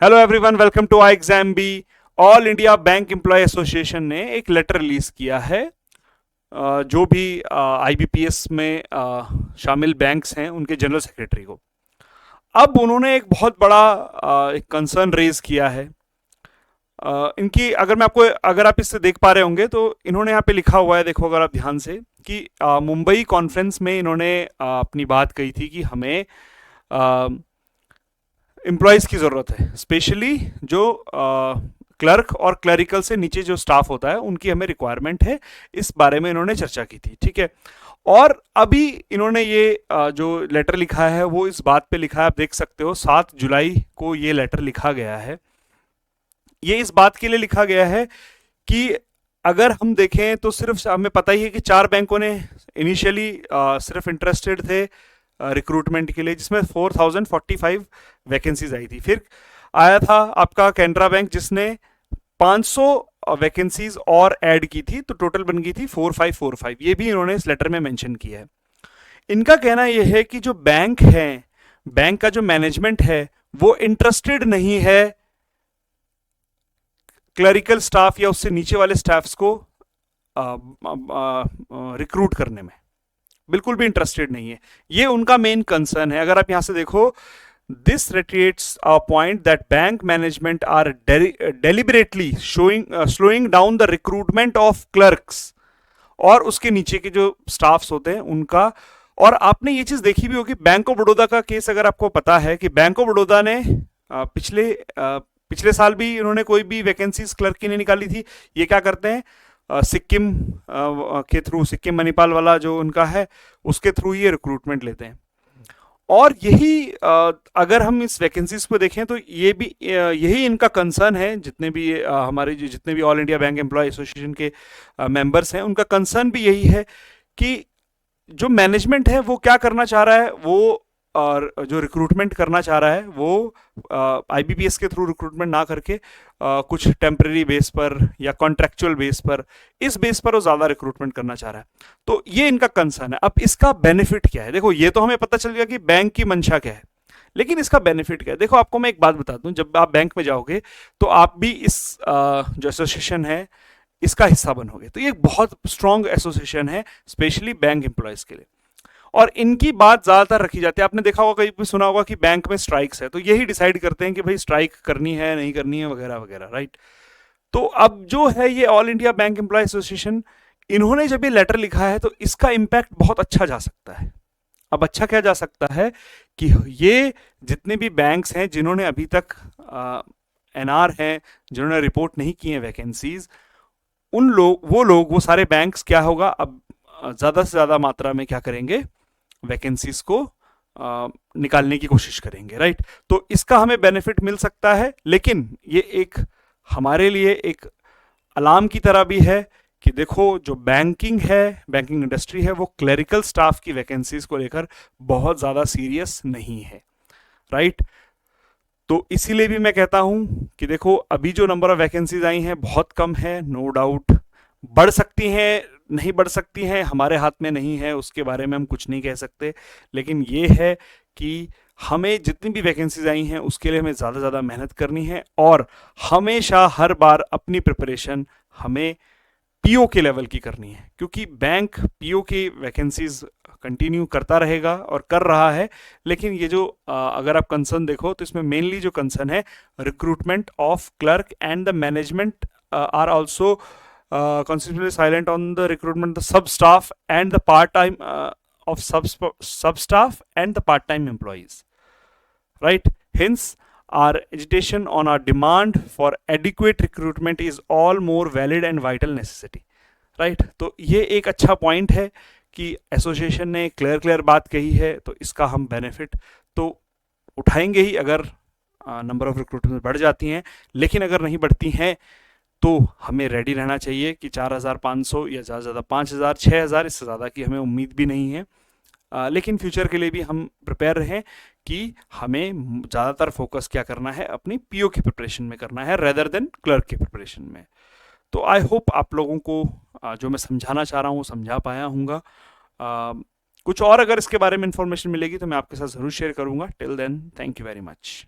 Hello everyone, welcome to ixamBee. All India Bank Employ Association ने एक letter release किया है। जो भी आईबीपीएस में शामिल बैंक्स हैं उनके जनरल सेक्रेटरी को। अब उन्होंने एक बहुत बड़ा एक कंसर्न रेज किया है। इनकी अगर आप इससे देख पा रहे होंगे तो इन्होंने यहाँ पे लिखा हुआ है, देखो अगर आप ध्यान से, कि मुंबई कॉन्फ्रेंस में इन्होंने अपनी बात कही थी कि हमें एम्प्लॉयज़ की ज़रूरत है, स्पेशली जो क्लर्क और क्लरिकल से नीचे जो स्टाफ होता है उनकी हमें रिक्वायरमेंट है। इस बारे में इन्होंने चर्चा की थी, ठीक है। और अभी इन्होंने ये जो लेटर लिखा है वो इस बात पे लिखा है, आप देख सकते हो 7 जुलाई को ये लेटर लिखा गया है। ये इस बात के लिए लिखा गया है कि अगर हम देखें तो सिर्फ हमें पता ही है कि 4 बैंकों ने इनिशियली सिर्फ इंटरेस्टेड थे रिक्रूटमेंट के लिए, जिसमें 4045 वैकेंसीज आई थी। फिर आया था आपका कैनरा बैंक जिसने 500 वैकेंसीज और ऐड की थी, तो टोटल बन गई थी 4545। ये भी इन्होंने इस लेटर में मेंशन किया है। इनका कहना यह है कि जो बैंक है, बैंक का जो मैनेजमेंट है वो इंटरेस्टेड नहीं है क्लरिकल स्टाफ या उससे नीचे वाले स्टाफ्स को रिक्रूट करने में, बिल्कुल भी इंटरेस्टेड नहीं है। ये उनका मेन कंसर्न है। अगर आप यहां से देखो, this reiterates a point that bank management are deliberately slowing down the recruitment of clerks और उसके नीचे के जो स्टाफ्स होते हैं उनका। और आपने ये चीज देखी भी होगी, बैंक ऑफ बड़ौदा का केस अगर आपको पता है कि बैंक ऑफ बड़ौदा ने पिछले साल भी इन्होंने कोई भी वैकेंसीज क्लर्क की नहीं निकाली थी। ये क्या करते हैं, सिक्किम के थ्रू, सिक्किम मणिपाल वाला जो उनका है उसके थ्रू ये रिक्रूटमेंट लेते हैं। और यही अगर हम इस वैकेंसीज को देखें तो ये भी यही इनका कंसर्न है। जितने भी हमारे जितने भी All India Bank Employ Association के मेंबर्स हैं, उनका कंसर्न भी यही है कि जो मैनेजमेंट है वो क्या करना चाह रहा है, वो और जो रिक्रूटमेंट करना चाह रहा है वो आईबीपीएस के थ्रू रिक्रूटमेंट ना करके कुछ टेम्परेरी बेस पर या कॉन्ट्रेक्चुअल बेस पर, इस बेस पर वो ज़्यादा रिक्रूटमेंट करना चाह रहा है। तो ये इनका कंसर्न है। अब इसका बेनिफिट क्या है? देखो, ये तो हमें पता चल गया कि बैंक की मंशा क्या है, लेकिन इसका बेनिफिट क्या है? देखो, आपको मैं एक बात बता दूं, जब आप बैंक में जाओगे तो आप भी इस जो एसोसिएशन है इसका हिस्सा बनोगे। तो ये एक बहुत स्ट्रॉन्ग एसोसिएशन है, स्पेशली बैंक एम्प्लॉयज़ के लिए। और इनकी बात ज्यादातर रखी जाती है। आपने देखा होगा, कहीं भी सुना होगा कि बैंक में स्ट्राइक्स है, तो यही डिसाइड करते हैं कि भाई स्ट्राइक करनी है नहीं करनी है वगैरह वगैरह, राइट। तो अब जो है ये All India Bank Employ Association, इन्होंने जब ये लेटर लिखा है तो इसका इम्पैक्ट बहुत अच्छा जा सकता है। अब अच्छा क्या जा सकता है कि ये जितने भी बैंक्स हैं जिन्होंने अभी तक एनआर हैं, जिन्होंने रिपोर्ट नहीं की है वैकेंसीज, वो सारे बैंक्स क्या होगा, अब ज्यादा से ज्यादा मात्रा में क्या करेंगे, वैकेंसीज को निकालने की कोशिश करेंगे, राइट। तो इसका हमें बेनिफिट मिल सकता है, लेकिन ये एक हमारे लिए एक अलार्म की तरह भी है कि देखो, जो बैंकिंग इंडस्ट्री है, वो क्लरिकल स्टाफ की वैकेंसीज को लेकर बहुत ज़्यादा सीरियस नहीं है, राइट। तो इसीलिए भी मैं कहता हूं कि देखो, अभी जो नंबर ऑफ वैकेंसीज आई हैं बहुत कम है, नो डाउट बढ़ सकती हैं, नहीं बढ़ सकती हैं, हमारे हाथ में नहीं है, उसके बारे में हम कुछ नहीं कह सकते। लेकिन ये है कि हमें जितनी भी वैकेंसीज आई हैं उसके लिए हमें ज़्यादा से ज़्यादा मेहनत करनी है, और हमेशा हर बार अपनी प्रिपरेशन हमें पीओ के लेवल की करनी है, क्योंकि बैंक पीओ की वैकेंसीज कंटिन्यू करता रहेगा और कर रहा है। लेकिन ये जो अगर आप कंसर्न देखो तो इसमें मेनली जो कंसर्न है, recruitment of clerk and the management are also consistently silent on the recruitment the sub staff and the part time of sub staff and the part time employees, right. Hence our agitation on our demand for adequate recruitment is all more valid and vital necessity, right। तो ये एक अच्छा point है कि association ने clear बात कही है, तो इसका हम बेनिफिट तो उठाएंगे ही अगर नंबर ऑफ रिक्रूटमेंट बढ़ जाती हैं। लेकिन अगर नहीं बढ़ती हैं तो हमें रेडी रहना चाहिए कि 4500 या ज़्यादा से ज़्यादा 5000 6000, इससे ज़्यादा की हमें उम्मीद भी नहीं है। लेकिन फ्यूचर के लिए भी हम प्रिपेयर रहें कि हमें ज़्यादातर फोकस क्या करना है, अपनी पीओ की प्रिपरेशन में करना है रेदर देन क्लर्क की प्रिपरेशन में। तो आई होप आप लोगों को जो मैं समझाना चाह रहा हूँ वो समझा पाया हूँगा। कुछ और अगर इसके बारे में इंफॉर्मेशन मिलेगी तो मैं आपके साथ ज़रूर शेयर करूँगा। Till then, thank you very much.